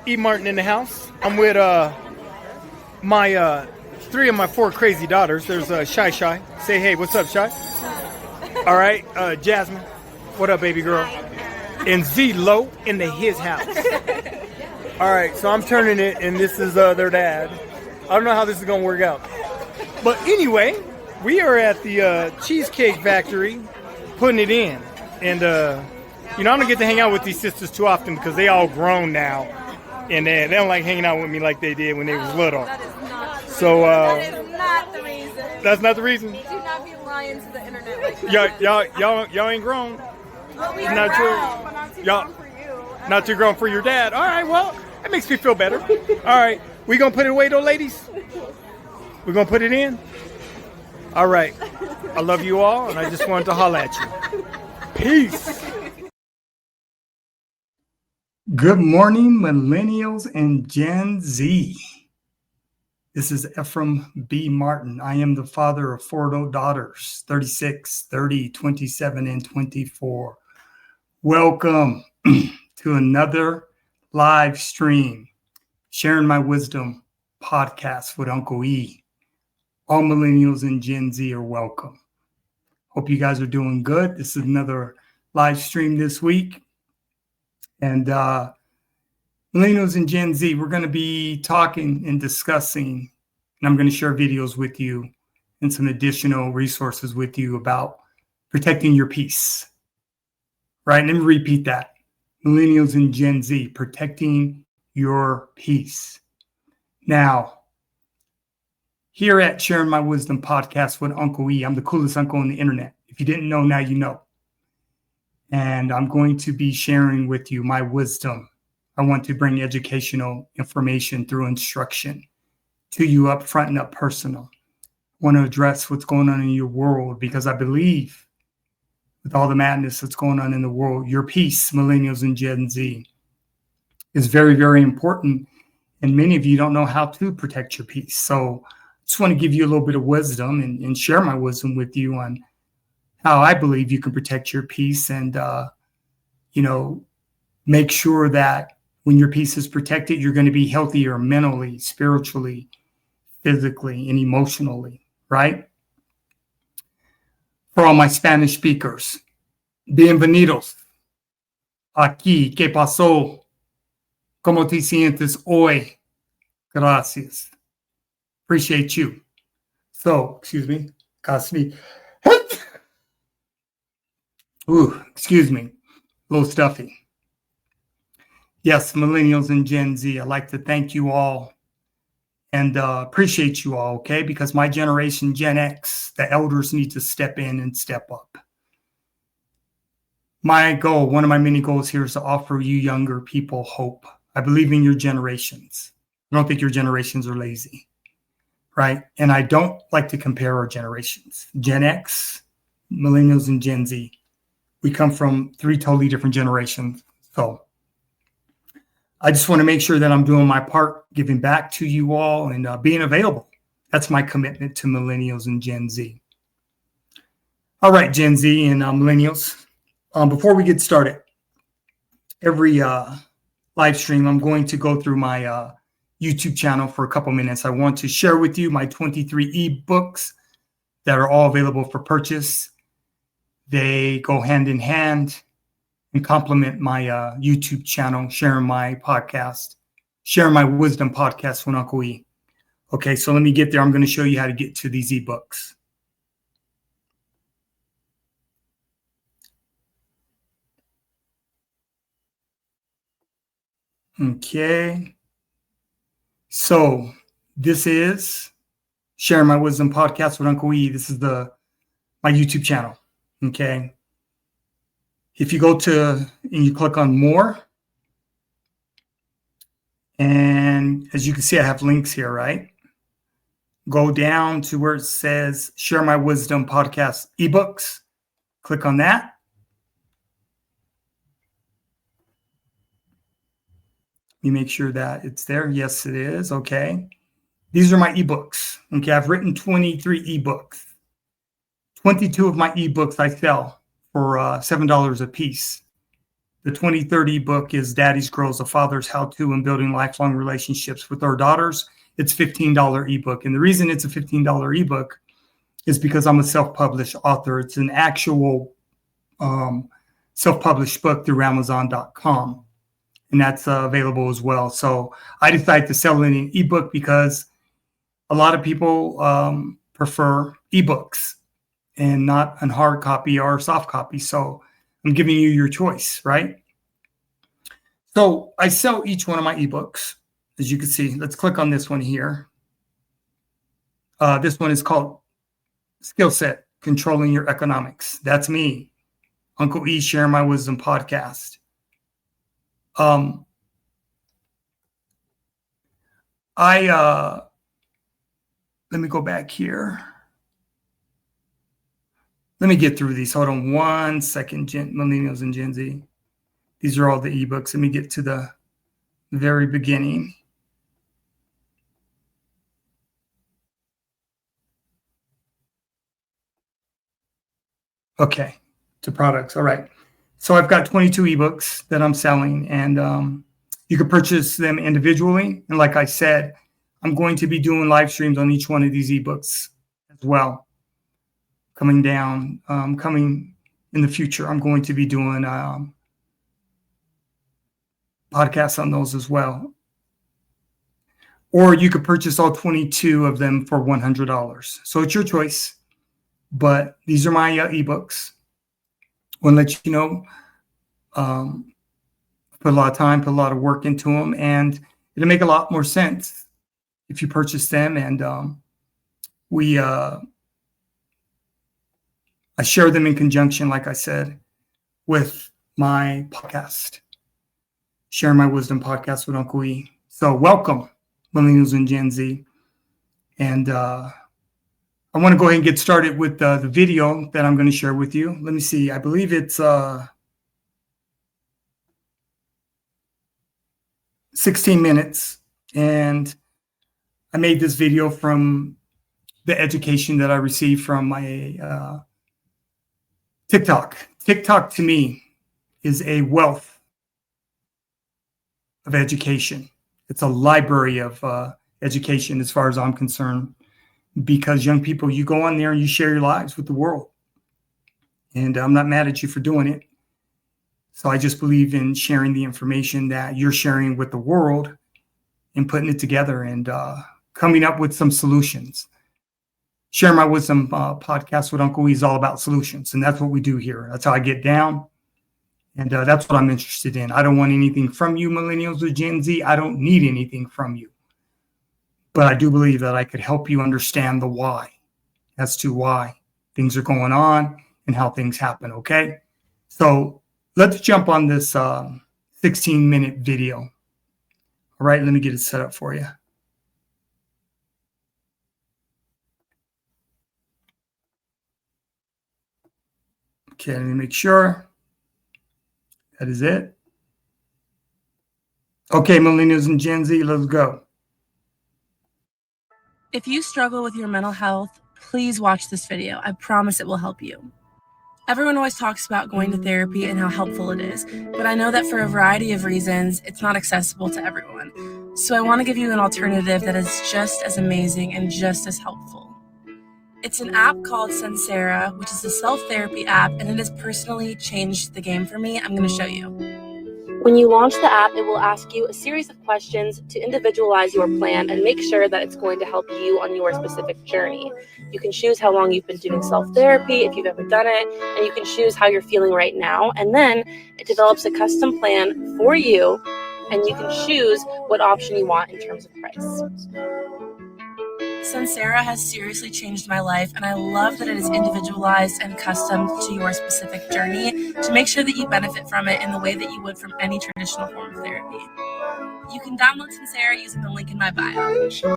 E. Martin in the house. I'm with my 3 of my 4 crazy daughters. There's Shy. Say hey, what's up, Shy? All right, Jasmine. What up, baby girl? And Z Low in his house. All right, so I'm turning it, and this is their dad. I don't know how this is gonna work out, but anyway, we are at the Cheesecake Factory, putting it in, and I don't get to hang out with these sisters too often because they all grown now, and they don't like hanging out with me like they did when they was little. That is not the So that is not the reason. That's not the reason. Do not be lying to the internet like that. Y'all ain't grown. Well, we Not are true. grown, but not too Y'all- grown for you. Not too grown for your dad. All right, well, that makes me feel better. All right, we gonna put it away though, ladies? We gonna put it in? All right. I love you all, and I just wanted to holler at you. Peace. Good morning, Millennials and Gen Z. This is Ephraim B. Martin. I am the father of 4 adult daughters, 36, 30, 27, and 24. Welcome to another live stream, Sharing My Wisdom podcast with Uncle E. All Millennials and Gen Z are welcome. Hope you guys are doing good. This is another live stream this week. And Millennials and Gen Z, we're going to be talking and discussing, and I'm going to share videos with you and some additional resources with you about protecting your peace. Right? Let me repeat that. Millennials and Gen Z, protecting your peace. Now, here at Sharing My Wisdom podcast with Uncle E, I'm the coolest uncle on the internet. If you didn't know, now you know. And I'm going to be sharing with you my wisdom. I want to bring educational information through instruction to you up front and up personal. I want to address what's going on in your world because I believe with all the madness that's going on in the world, your peace, Millennials and Gen Z, is very, very important. And many of you don't know how to protect your peace. So I just want to give you a little bit of wisdom and share my wisdom with you on how I believe you can protect your peace and, make sure that when your peace is protected, you're going to be healthier mentally, spiritually, physically, and emotionally, right? For all my Spanish speakers, bienvenidos. Aquí, ¿qué pasó? ¿Cómo te sientes hoy? Gracias. Appreciate you. So, excuse me. Ooh, excuse me. A little stuffy. Yes, Millennials and Gen Z, I'd like to thank you all and appreciate you all, okay? Because my generation, Gen X, the elders need to step in and step up. My goal, one of my many goals here is to offer you younger people hope. I believe in your generations. I don't think your generations are lazy, right? And I don't like to compare our generations. Gen X, Millennials, and Gen Z. We come from 3 totally different generations. So I just want to make sure that I'm doing my part, giving back to you all and being available. That's my commitment to Millennials and Gen Z. All right, Gen Z and Millennials. Before we get started, every live stream, I'm going to go through my YouTube channel for a couple minutes. I want to share with you my 23 ebooks that are all available for purchase. They go hand in hand and complement my YouTube channel, Sharing My Podcast, Sharing My Wisdom podcast with Uncle E. Okay, so let me get there. I'm going to show you how to get to these ebooks. Okay. So this is Sharing My Wisdom podcast with Uncle E. This is my YouTube channel. Okay. If you go to and you click on more, and as you can see, I have links here, right? Go down to where it says Share My Wisdom podcast ebooks. Click on that. Let me make sure that it's there. Yes, it is. Okay. These are my ebooks. Okay. I've written 23 ebooks. 22 of my ebooks I sell for $7 a piece. The 2030 book is Daddy's Girls, a Father's How-To in Building Lifelong Relationships with Our Daughters. It's $15 ebook. And the reason it's a $15 ebook is because I'm a self-published author. It's an actual self-published book through Amazon.com. And that's available as well. So I decided to sell it in an ebook because a lot of people prefer ebooks and not a hard copy or soft copy. So I'm giving you your choice, right? So I sell each one of my ebooks, as you can see. Let's click on this one here. This one is called Skill Set, Controlling Your Economics. That's me, Uncle E, Sharing My Wisdom podcast. Let me go back here. Let me get through these. Hold on one second, Millennials and Gen Z. These are all the ebooks. Let me get to the very beginning. Okay, to products. All right. So I've got 22 ebooks that I'm selling, and you can purchase them individually. And like I said, I'm going to be doing live streams on each one of these ebooks as well. Coming in the future, I'm going to be doing podcasts on those as well. Or you could purchase all 22 of them for $100. So it's your choice. But these are my ebooks. I want to let you know, put a lot of time, put a lot of work into them, and it'll make a lot more sense if you purchase them. And I share them in conjunction, like I said, with my podcast, Sharing My Wisdom podcast with Uncle E. So welcome, Millennials and Gen Z. And I want to go ahead and get started with the video that I'm going to share with you. Let me see. I believe it's 16 minutes. And I made this video from the education that I received from my TikTok. TikTok to me is a wealth of education. It's a library of education as far as I'm concerned, because young people, you go on there and you share your lives with the world. And I'm not mad at you for doing it. So I just believe in sharing the information that you're sharing with the world and putting it together and coming up with some solutions. Share My Wisdom podcast with Uncle E is all about solutions. And that's what we do here. That's how I get down. And that's what I'm interested in. I don't want anything from you, Millennials or Gen Z. I don't need anything from you. But I do believe that I could help you understand the why, as to why things are going on and how things happen, okay? So let's jump on this 16-minute video. All right, let me get it set up for you. Okay, let me make sure. That is it. Okay, Millennials and Gen Z, let's go. If you struggle with your mental health, please watch this video. I promise it will help you. Everyone always talks about going to therapy and how helpful it is, but I know that for a variety of reasons, it's not accessible to everyone. So I want to give you an alternative that is just as amazing and just as helpful. It's an app called Sensera, which is a self-therapy app, and it has personally changed the game for me. I'm going to show you. When you launch the app, it will ask you a series of questions to individualize your plan and make sure that it's going to help you on your specific journey. You can choose how long you've been doing self-therapy, if you've ever done it, and you can choose how you're feeling right now. And then it develops a custom plan for you, and you can choose what option you want in terms of price. Sensera has seriously changed my life, and I love that it is individualized and custom to your specific journey to make sure that you benefit from it in the way that you would from any traditional form of therapy. You can download Sensera using the link in my bio. A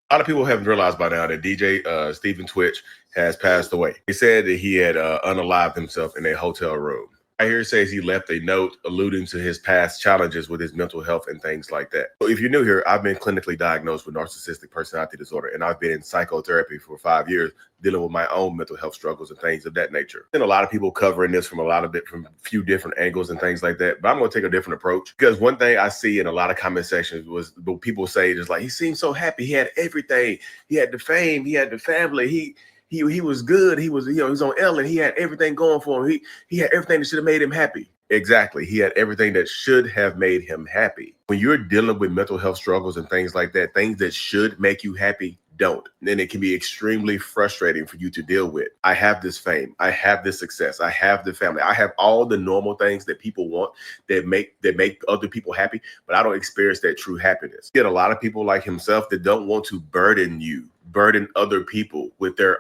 lot of people haven't realized by now that DJ Stephen Twitch has passed away. He said that he had unalived himself in a hotel room. I hear it says he left a note alluding to his past challenges with his mental health and things like that. So if you're new here, I've been clinically diagnosed with narcissistic personality disorder, and I've been in psychotherapy for 5 years, dealing with my own mental health struggles and things of that nature. And a lot of people covering this from from a few different angles and things like that, but I'm going to take a different approach, because one thing I see in a lot of comment sections was people say just like, he seemed so happy, he had everything, he had the fame, he had the family, he was good, he was, he was on Ellen, he had everything going for him, he had everything that should have made him happy. Exactly. He had everything that should have made him happy. When you're dealing with mental health struggles and things like that, things that should make you happy don't. Then it can be extremely frustrating for you to deal with. I have this fame, I have this success, I have the family, I have all the normal things that people want that make other people happy, but I don't experience that true happiness. You get a lot of people like himself that don't want to burden other people with their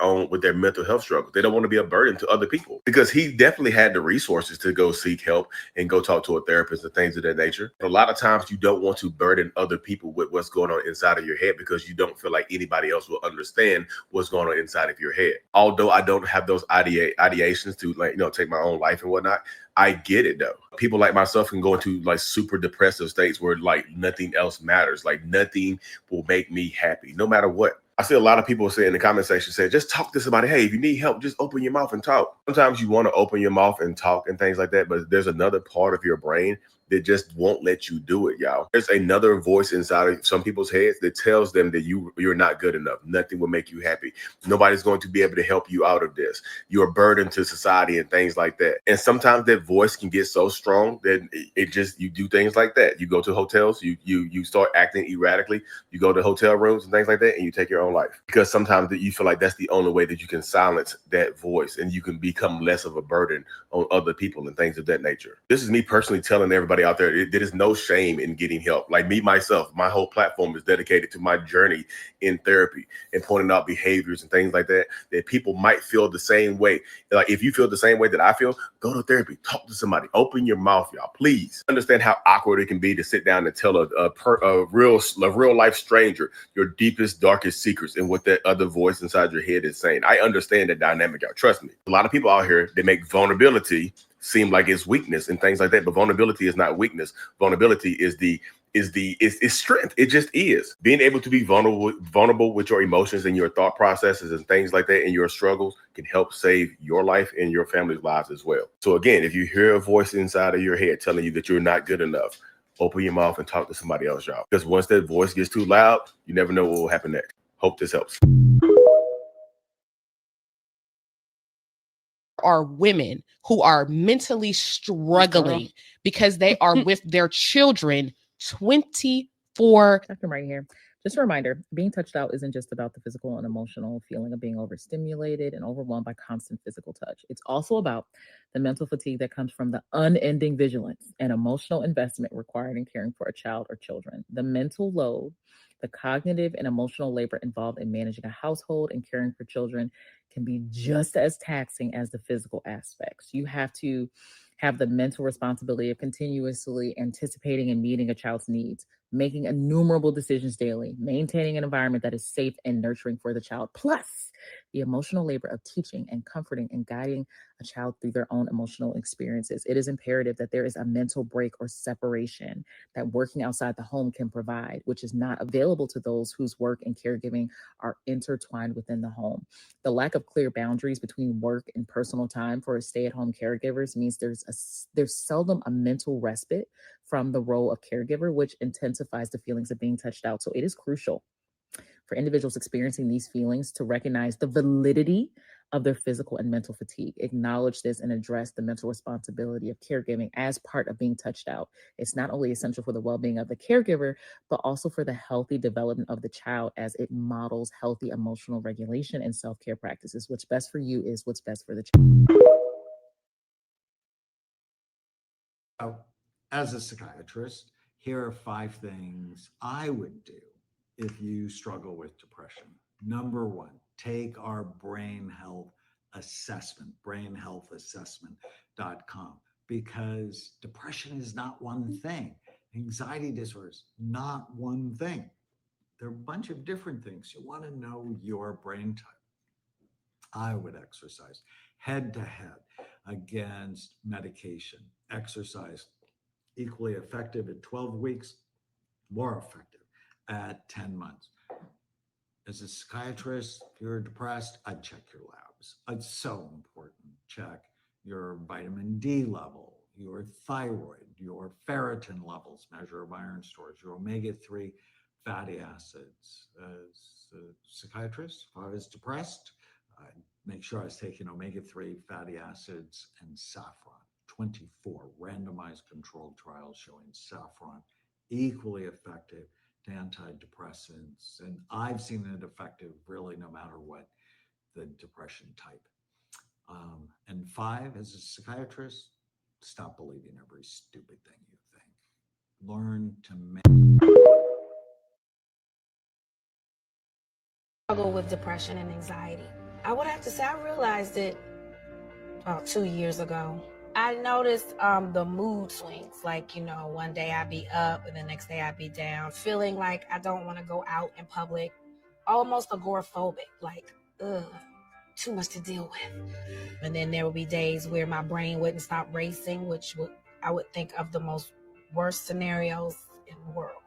mental health struggles. They don't want to be a burden to other people, because he definitely had the resources to go seek help and go talk to a therapist and things of that nature. But a lot of times you don't want to burden other people with what's going on inside of your head, because you don't feel like anybody else will understand what's going on inside of your head. Although I don't have those ideations to take my own life and whatnot, I get it though. People like myself can go into like super depressive states where like nothing else matters. Like nothing will make me happy, no matter what. I see a lot of people say in the comment section, say, just talk to somebody. Hey, if you need help, just open your mouth and talk. Sometimes you want to open your mouth and talk and things like that, but there's another part of your brain that just won't let you do it, y'all. There's another voice inside of some people's heads that tells them that you're not good enough. Nothing will make you happy. Nobody's going to be able to help you out of this. You're a burden to society and things like that. And sometimes that voice can get so strong that you do things like that. You go to hotels, you start acting erratically. You go to hotel rooms and things like that, and you take your own life, because sometimes that you feel like that's the only way that you can silence that voice and you can become less of a burden on other people and things of that nature. This is me personally telling everybody out there, there is no shame in getting help. Like me, myself, my whole platform is dedicated to my journey in therapy and pointing out behaviors and things like that people might feel the same way. Like if you feel the same way that I feel, go to therapy, talk to somebody, open your mouth, y'all. Please understand how awkward it can be to sit down and tell a real life stranger your deepest, darkest secrets and what that other voice inside your head is saying. I understand that dynamic, y'all. Trust me. A lot of people out here, they make vulnerability seem like it's weakness and things like that, but vulnerability is not weakness. Vulnerability is strength. It just is. Being able to be vulnerable with your emotions and your thought processes and things like that and your struggles can help save your life and your family's lives as well. So again, if you hear a voice inside of your head telling you that you're not good enough, open your mouth and talk to somebody else, y'all. Because once that voice gets too loud, you never know what will happen next. Hope this helps. Are women who are mentally struggling because they are with their children 24. Right here. Just a reminder, being touched out isn't just about the physical and emotional feeling of being overstimulated and overwhelmed by constant physical touch. It's also about the mental fatigue that comes from the unending vigilance and emotional investment required in caring for a child or children. The mental load, the cognitive and emotional labor involved in managing a household and caring for children can be just as taxing as the physical aspects. You have to have the mental responsibility of continuously anticipating and meeting a child's needs, making innumerable decisions daily, maintaining an environment that is safe and nurturing for the child, plus the emotional labor of teaching and comforting and guiding a child through their own emotional experiences. It is imperative that there is a mental break or separation that working outside the home can provide, which is not available to those whose work and caregiving are intertwined within the home. The lack of clear boundaries between work and personal time for stay-at-home caregivers means there's seldom a mental respite from the role of caregiver, which intensifies the feelings of being touched out. So it is crucial for individuals experiencing these feelings to recognize the validity of their physical and mental fatigue, acknowledge this, and address the mental responsibility of caregiving as part of being touched out. It's not only essential for the well-being of the caregiver, but also for the healthy development of the child, as it models healthy emotional regulation and self-care practices. What's best for you is what's best for the child. As a psychiatrist, here are 5 things I would do if you struggle with depression. Number 1, take our brain health assessment, brainhealthassessment.com, because depression is not one thing. Anxiety disorders, not one thing. There are a bunch of different things. You want to know your brain type. I would exercise head to head. against medication. Exercise, equally effective at 12 weeks, more effective at 10 months. As a psychiatrist, if you're depressed, I'd check your labs. It's so important. Check your vitamin D level, your thyroid, your ferritin levels, measure of iron stores, your omega-3 fatty acids. As a psychiatrist, if I was depressed, I'd make sure I was taking omega-3 fatty acids and saffron. 24 randomized controlled trials showing saffron equally effective to antidepressants. And I've seen it effective really no matter what the depression type. And 5, as a psychiatrist, stop believing every stupid thing you think. Learn to struggle with depression and anxiety. I would have to say I realized it about 2 years ago. I noticed the mood swings, like, you know, one day I'd be up and the next day I'd be down, feeling like I don't want to go out in public, almost agoraphobic, like, ugh, too much to deal with. And then there would be days where my brain wouldn't stop racing, I would think of the most worst scenarios in the world,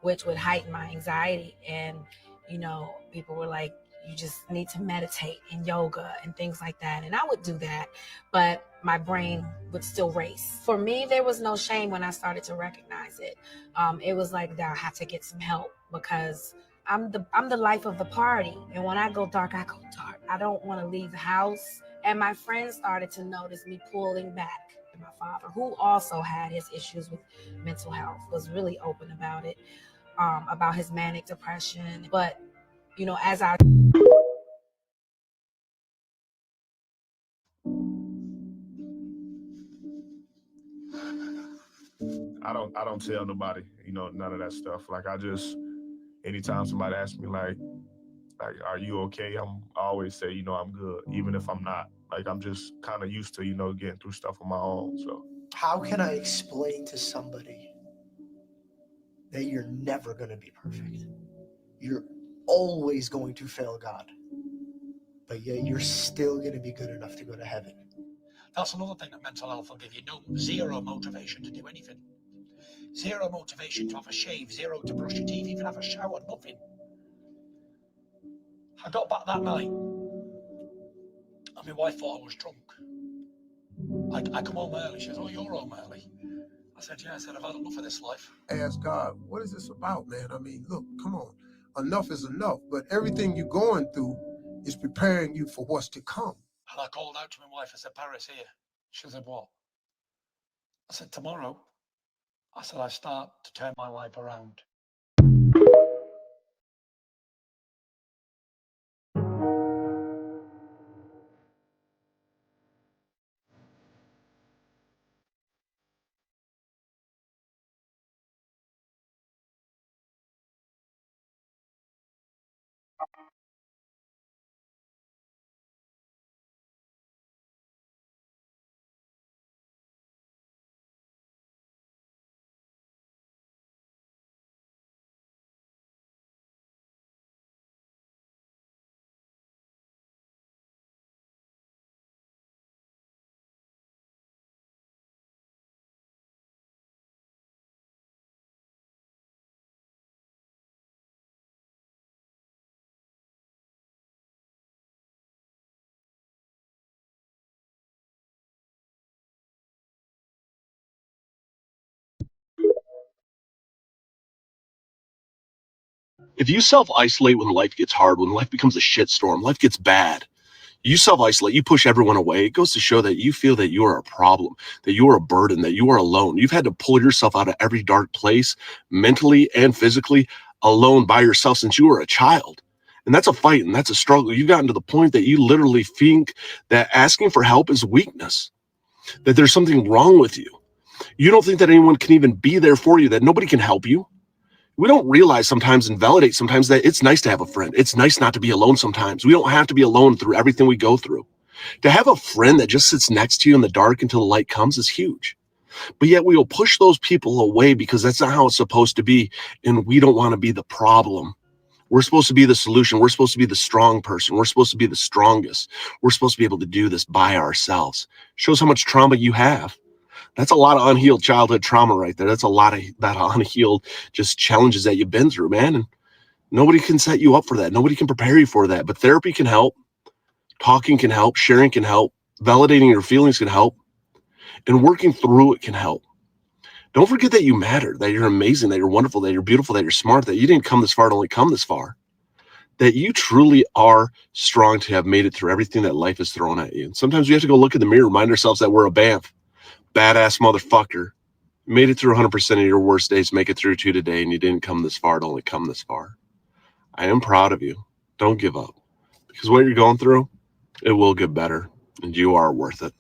which would heighten my anxiety. And, you know, people were like, you just need to meditate and yoga and things like that. And I would do that, but my brain would still race. For me, there was no shame when I started to recognize it. It was like that I had to get some help because I'm the life of the party. And when I go dark, I go dark. I don't want to leave the house. And my friends started to notice me pulling back. And my father, who also had his issues with mental health, was really open about it, about his manic depression. But, you know, as I I don't tell nobody, you know, none of that stuff. Like anytime somebody asks me like, are you okay? I always say, you know, I'm good, even if I'm not. Like, I'm just kind of used to, you know, getting through stuff on my own. So how can I explain to somebody that you're never going to be perfect? You're always going to fail God, but yet you're still going to be good enough to go to heaven. That's another thing that mental health will give you. Zero motivation to do anything. Zero motivation to have a shave, zero to brush your teeth, even have a shower, nothing. I got back that night and my wife thought I was drunk. I come home early. She says, oh, you're home early. I said, yeah. I said, I've had enough of this life. Ask God, what is this about, man? I mean, look, come on. Enough is enough, but everything you're going through is preparing you for what's to come. And I called out to my wife. I said, Paris, here. She said, what? I said, tomorrow. I said, I start to turn my life around. If you self-isolate when life gets hard, when life becomes a shitstorm, life gets bad, you self-isolate, you push everyone away, it goes to show that you feel that you are a problem, that you are a burden, that you are alone. You've had to pull yourself out of every dark place, mentally and physically, alone by yourself since you were a child. And that's a fight and that's a struggle. You've gotten to the point that you literally think that asking for help is weakness, that there's something wrong with you. You don't think that anyone can even be there for you, that nobody can help you. We don't realize sometimes and validate sometimes that it's nice to have a friend. It's nice not to be alone sometimes. We don't have to be alone through everything we go through. To have a friend that just sits next to you in the dark until the light comes is huge. But yet we will push those people away because that's not how it's supposed to be. And we don't want to be the problem. We're supposed to be the solution. We're supposed to be the strong person. We're supposed to be the strongest. We're supposed to be able to do this by ourselves. Shows how much trauma you have. That's a lot of unhealed childhood trauma right there. That's a lot of that unhealed just challenges that you've been through, man. And nobody can set you up for that. Nobody can prepare you for that. But therapy can help. Talking can help. Sharing can help. Validating your feelings can help. And working through it can help. Don't forget that you matter, that you're amazing, that you're wonderful, that you're beautiful, that you're smart, that you didn't come this far to only come this far. That you truly are strong to have made it through everything that life has thrown at you. And sometimes we have to go look in the mirror, remind ourselves that we're a badass motherfucker. You made it through 100% of your worst days, make it through to today, and you didn't come this far to only come this far. I am proud of you. Don't give up. Because what you're going through, it will get better, and you are worth it.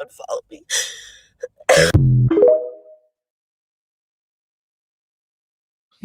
unfollow me.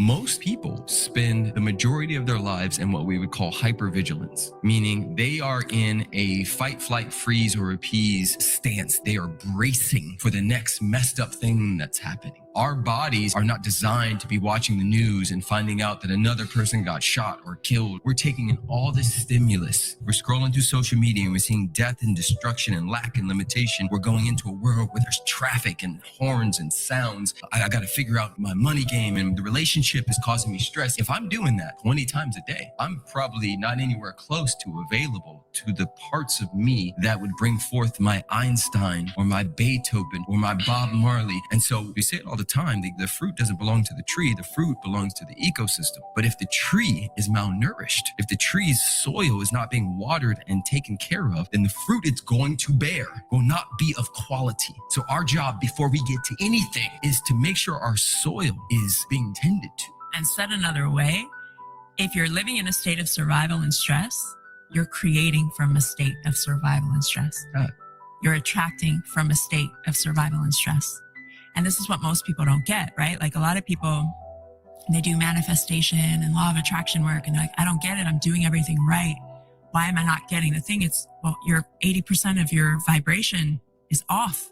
Most people spend the majority of their lives in what we would call hypervigilance, meaning they are in a fight, flight, freeze, or appease stance. They are bracing for the next messed up thing that's happening. Our bodies are not designed to be watching the news and finding out that another person got shot or killed. We're taking in all this stimulus. We're scrolling through social media and we're seeing death and destruction and lack and limitation. We're going into a world where there's traffic and horns and sounds. I got to figure out my money game, and the relationship is causing me stress. If I'm doing that 20 times a day, I'm probably not anywhere close to available to the parts of me that would bring forth my Einstein or my Beethoven or my Bob Marley. And so we say it all the time, the fruit doesn't belong to the tree, the fruit belongs to the ecosystem. But if the tree is malnourished, if the tree's soil is not being watered and taken care of, then the fruit it's going to bear will not be of quality. So our job before we get to anything is to make sure our soil is being tended to. And said another way, if you're living in a state of survival and stress, you're creating from a state of survival and stress. You're attracting from a state of survival and stress. And this is what most people don't get, right? Like a lot of people, they do manifestation and law of attraction work and they're like, I don't get it. I'm doing everything right. Why am I not getting the thing? It's, well, your 80% of your vibration is off.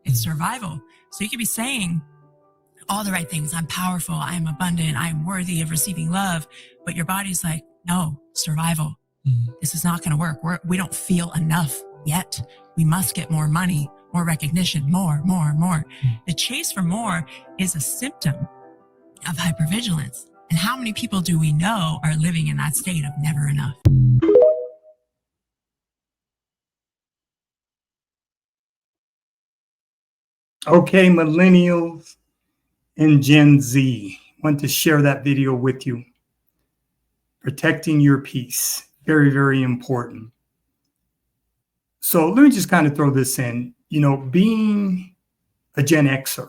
It's survival. So you could be saying all the right things. I'm powerful. I am abundant. I am worthy of receiving love. But your body's like, no, survival. This is not going to work. We don't feel enough yet. We must get more money, more recognition, more. The chase for more is a symptom of hypervigilance. And how many people do we know are living in that state of never enough? Okay, millennials and Gen Z, want to share that video with you. Protecting your peace, very, very important. So let me just kind of throw this in, being a Gen Xer,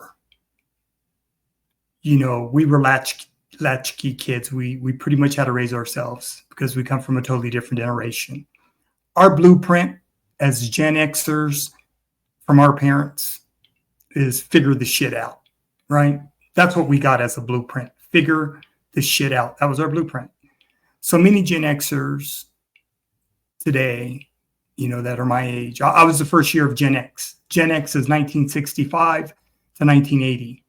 we were latchkey kids. We pretty much had to raise ourselves because we come from a totally different generation. Our blueprint as Gen Xers from our parents is figure the shit out, right? That's what we got as a blueprint. Figure the shit out. That was our blueprint. So many Gen Xers today, that are my age. I was the first year of Gen X. Gen X is 1965 to 1980.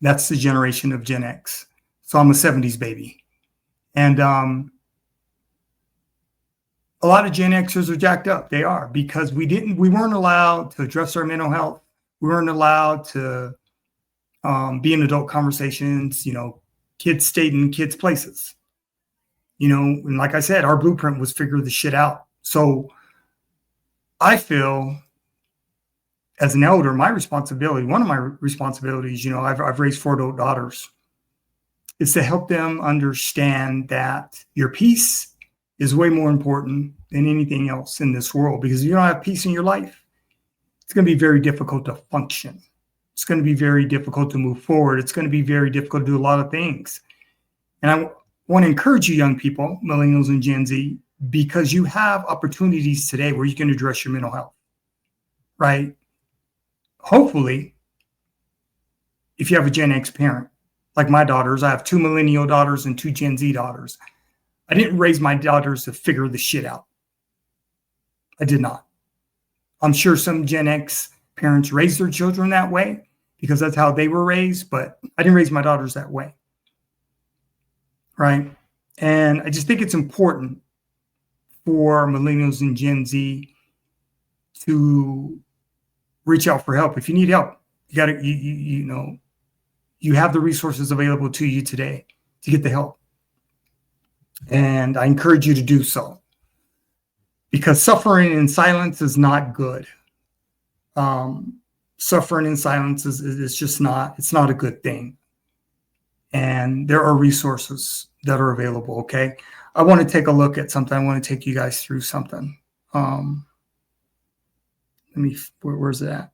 That's the generation of Gen X. So I'm a 70s baby. And a lot of Gen Xers are jacked up. They are, because we weren't allowed to address our mental health. We weren't allowed to be in adult conversations. Kids stayed in kids' places. And like I said, our blueprint was figure the shit out. So I feel as an elder, my responsibility, one of my responsibilities, I've raised 4 adult daughters, is to help them understand that your peace is way more important than anything else in this world. Because if you don't have peace in your life, it's going to be very difficult to function. It's going to be very difficult to move forward. It's going to be very difficult to do a lot of things. And I want to encourage you young people, millennials and Gen Z, because you have opportunities today where you can address your mental health, right? Hopefully, if you have a Gen X parent, like my daughters, I have 2 millennial daughters and 2 Gen Z daughters. I didn't raise my daughters to figure the shit out. I did not. I'm sure some Gen X parents raise their children that way because that's how they were raised, but I didn't raise my daughters that way, right? And I just think it's important for millennials and Gen Z to reach out for help. If you need help, you got to, you have the resources available to you today to get the help. And I encourage you to do so, because suffering in silence is not good. Suffering in silence is just not, it's not a good thing. And there are resources that are available. Okay. I want to take a look at something. I want to take you guys through something. Where's it at?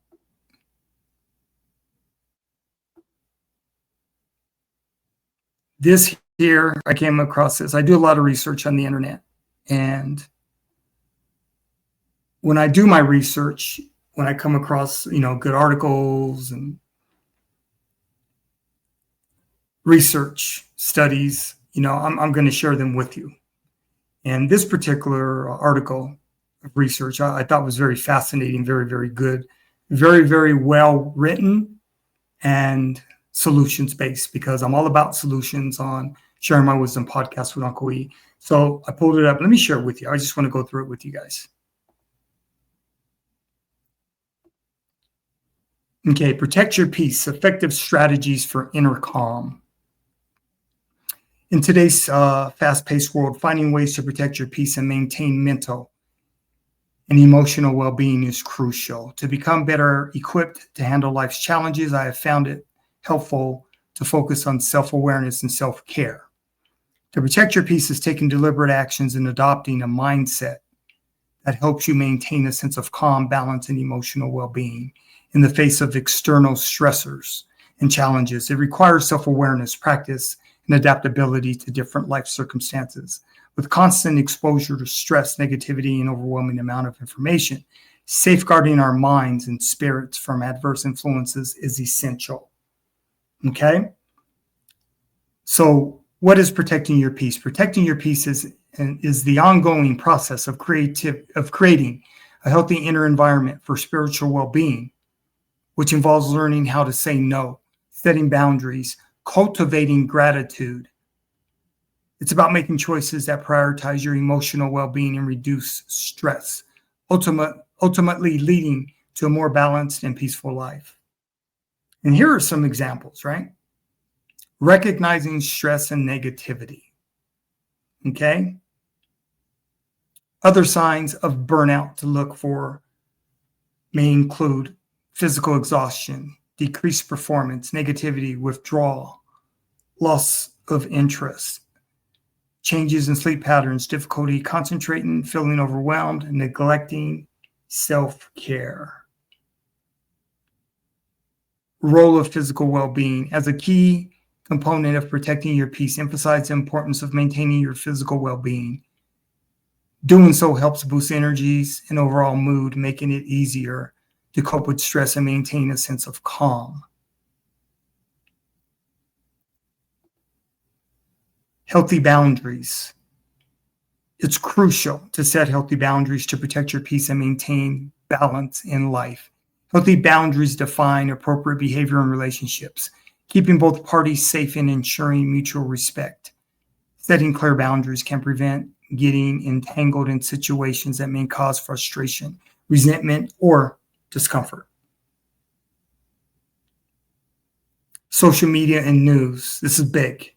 This here, I came across this. I do a lot of research on the internet. And when I do my research, when I come across, good articles and research studies, I'm going to share them with you. And this particular article of research, I thought was very fascinating, very, very good, very, very well written and solutions based, because I'm all about solutions on Sharing My Wisdom podcast with Uncle E. So I pulled it up. Let me share it with you. I just want to go through it with you guys. Okay, protect your peace, effective strategies for inner calm. In today's fast-paced world, finding ways to protect your peace and maintain mental and emotional well-being is crucial. To become better equipped to handle life's challenges, I have found it helpful to focus on self-awareness and self-care. To protect your peace is taking deliberate actions and adopting a mindset that helps you maintain a sense of calm, balance, and emotional well-being in the face of external stressors. and challenges. It requires self-awareness, practice, and adaptability to different life circumstances. With constant exposure to stress, negativity, and overwhelming amount of information, safeguarding our minds and spirits from adverse influences is essential. Okay? So what is protecting your peace? Protecting your peace is the ongoing process of creating a healthy inner environment for spiritual well-being, which involves learning how to say no, setting boundaries, cultivating gratitude. It's about making choices that prioritize your emotional well-being and reduce stress, ultimately leading to a more balanced and peaceful life. And here are some examples, right? Recognizing stress and negativity. Okay? Other signs of burnout to look for may include physical exhaustion, decreased performance, negativity, withdrawal, loss of interest, changes in sleep patterns, difficulty concentrating, feeling overwhelmed, neglecting self-care. Role of physical well-being. As a key component of protecting your peace, emphasize the importance of maintaining your physical well-being. Doing so helps boost energies and overall mood, making it easier to cope with stress and maintain a sense of calm. Healthy boundaries. It's crucial to set healthy boundaries to protect your peace and maintain balance in life. Healthy boundaries define appropriate behavior in relationships, keeping both parties safe and ensuring mutual respect. Setting clear boundaries can prevent getting entangled in situations that may cause frustration, resentment, or discomfort. Social media and news. This is big.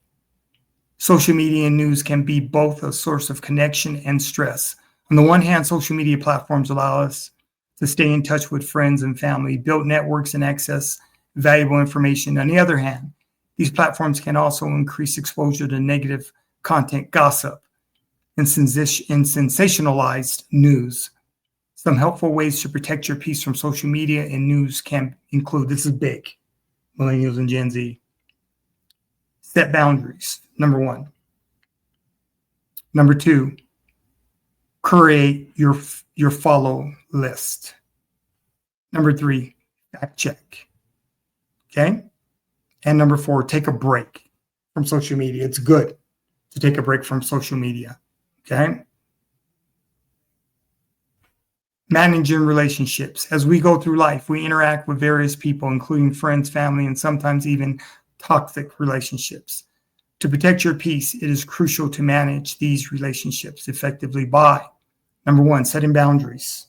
Social media and news can be both a source of connection and stress. On the one hand, social media platforms allow us to stay in touch with friends and family, build networks, and access valuable information. On the other hand, these platforms can also increase exposure to negative content, gossip, and sensationalized news. Some helpful ways to protect your peace from social media and news can include, this is big, Millennials and Gen Z. Set boundaries, number one. Number two, create your follow list. Number three, fact check. Okay? And number four, take a break from social media. It's good to take a break from social media. Okay? Managing relationships. As we go through life, we interact with various people, including friends, family, and sometimes even toxic relationships. To protect your peace, it is crucial to manage these relationships effectively by, number one, setting boundaries.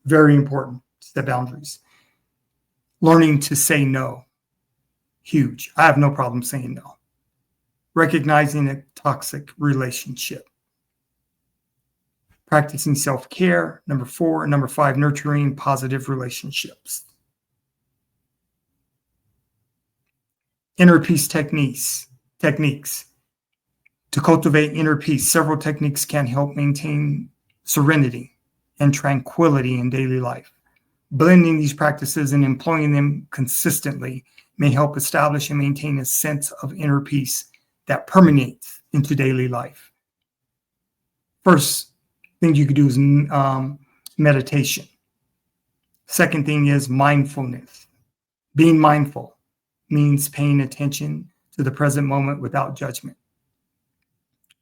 Very important, set boundaries. Learning to say no. Huge. I have no problem saying no. Recognizing a toxic relationship. Practicing self-care, number four. And number five, nurturing positive relationships. Inner peace techniques. To cultivate inner peace, several techniques can help maintain serenity and tranquility in daily life. Blending these practices and employing them consistently may help establish and maintain a sense of inner peace that permeates into daily life. First thing you could do is meditation. Second thing is mindfulness. Being mindful means paying attention to the present moment without judgment.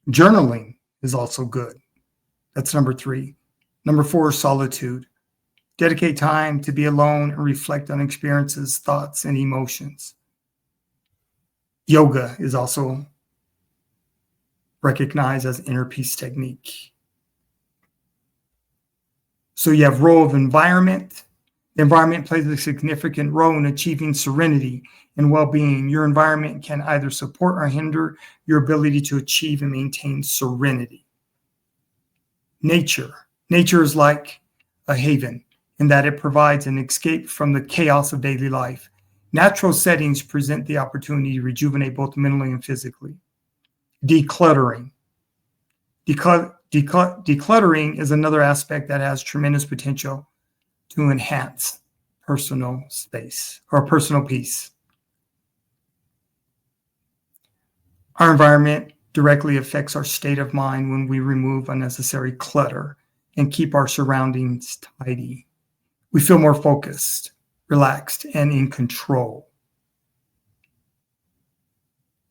Journaling is also good. That's number three. Number four, solitude. Dedicate time to be alone and reflect on experiences, thoughts, and emotions. Yoga is also recognized as inner peace technique. So you have role of environment. The environment plays a significant role in achieving serenity and well-being. Your environment can either support or hinder your ability to achieve and maintain serenity. Nature is like a haven in that it provides an escape from the chaos of daily life. Natural settings present the opportunity to rejuvenate both mentally and physically. Decluttering. Decluttering is another aspect that has tremendous potential to enhance personal space or personal peace. Our environment directly affects our state of mind when we remove unnecessary clutter and keep our surroundings tidy. We feel more focused, relaxed, and in control.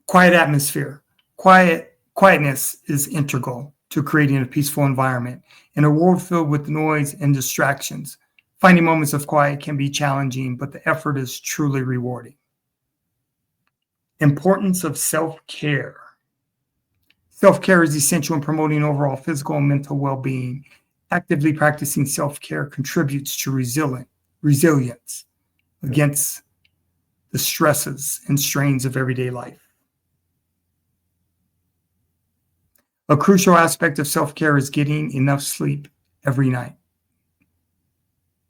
Quiet atmosphere. Quietness is integral to creating a peaceful environment. In a world filled with noise and distractions, finding moments of quiet can be challenging, but the effort is truly rewarding. Importance of self-care. Self-care is essential in promoting overall physical and mental well-being. Actively practicing self-care contributes to resilience against the stresses and strains of everyday life. A crucial aspect of self-care is getting enough sleep every night.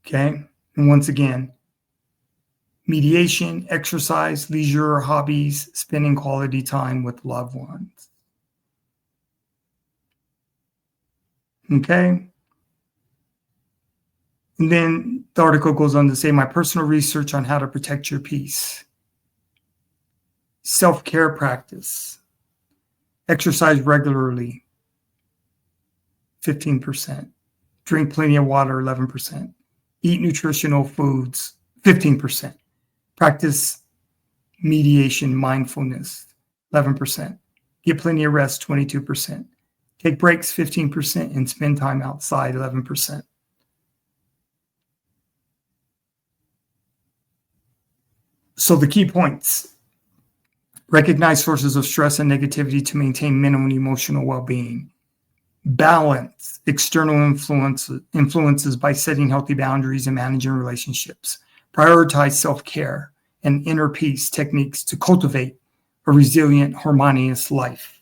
Okay? And once again, mediation, exercise, leisure, hobbies, spending quality time with loved ones. Okay? And then the article goes on to say, my personal research on how to protect your peace. Self-care practice. Exercise regularly, 15%. Drink plenty of water, 11%. Eat nutritional foods, 15%. Practice mediation, mindfulness, 11%. Get plenty of rest, 22%. Take breaks, 15%, and spend time outside, 11%. So the key points: recognize sources of stress and negativity to maintain mental and emotional well-being. Balance external influences by setting healthy boundaries and managing relationships. Prioritize self-care and inner peace techniques to cultivate a resilient, harmonious life.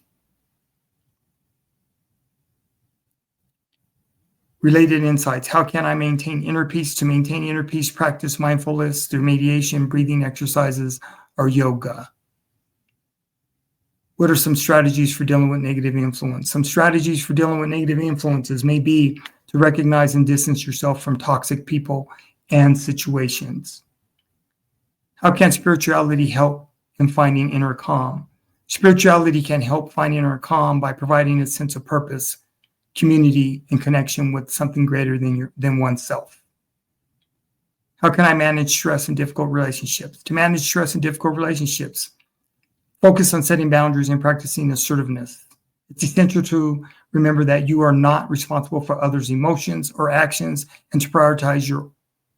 Related insights. How can I maintain inner peace? To maintain inner peace, practice mindfulness through mediation, breathing exercises, or yoga. What are some strategies for dealing with negative influence? Some strategies for dealing with negative influences may be to recognize and distance yourself from toxic people and situations. How can spirituality help in finding inner calm? Spirituality can help find inner calm by providing a sense of purpose, community, and connection with something greater than oneself. How can I manage stress and difficult relationships? To manage stress and difficult relationships, focus on setting boundaries and practicing assertiveness. It's essential to remember that you are not responsible for others' emotions or actions and to prioritize your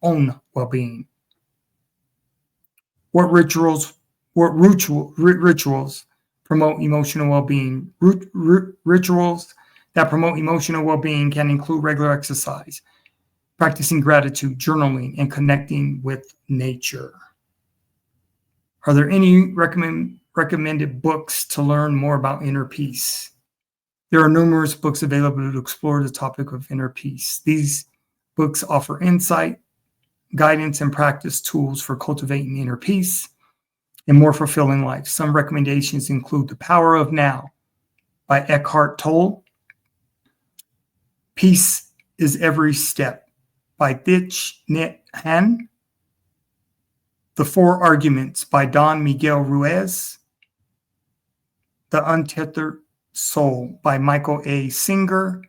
own well-being. What rituals promote emotional well-being? Rituals that promote emotional well-being can include regular exercise, practicing gratitude, journaling, and connecting with nature. Are there any recommended books to learn more about inner peace? There are numerous books available to explore the topic of inner peace. These books offer insight, guidance, and practice tools for cultivating inner peace and more fulfilling life. Some recommendations include The Power of Now by Eckhart Tolle, Peace is Every Step by Thich Nhat Hanh, The Four Arguments by Don Miguel Ruiz, The Untethered Soul by Michael A. Singer,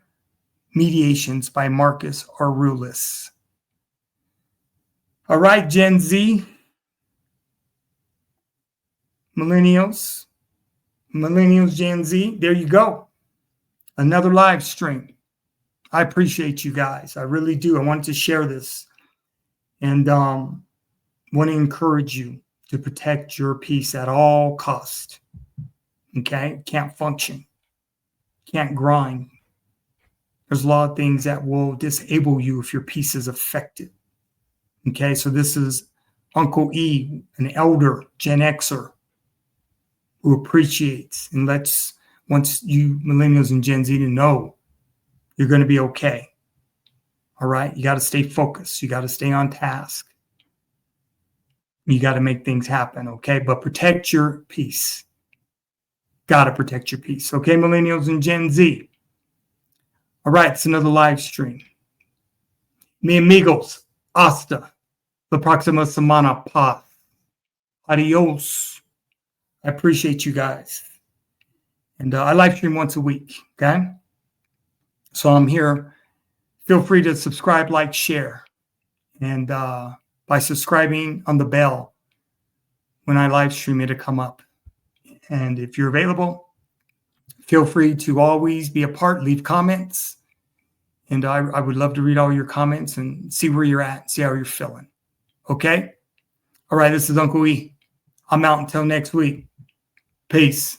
Mediations by Marcus Aurelius. All right, Gen Z, Millennials, Gen Z, there you go. Another live stream. I appreciate you guys. I really do. I wanted to share this and want to encourage you to protect your peace at all costs. Okay? Can't function. Can't grind. There's a lot of things that will disable you if your peace is affected. Okay? So this is Uncle E, an elder Gen Xer who appreciates and wants you millennials and Gen Z to know you're going to be okay. All right? You got to stay focused. You got to stay on task. You got to make things happen, okay? But protect your peace. Got to protect your peace, okay, millennials and Gen Z? All right, it's another live stream. Mi amigos, hasta la próxima semana, paz. Adios. I appreciate you guys. And I live stream once a week, okay? So I'm here. Feel free to subscribe, like, share. And by subscribing on the bell, when I live stream, it'll come up. And if you're available, feel free to always be a part, leave comments. And I would love to read all your comments and see where you're at, see how you're feeling. Okay? All right, this is Uncle E. I'm out until next week. Peace.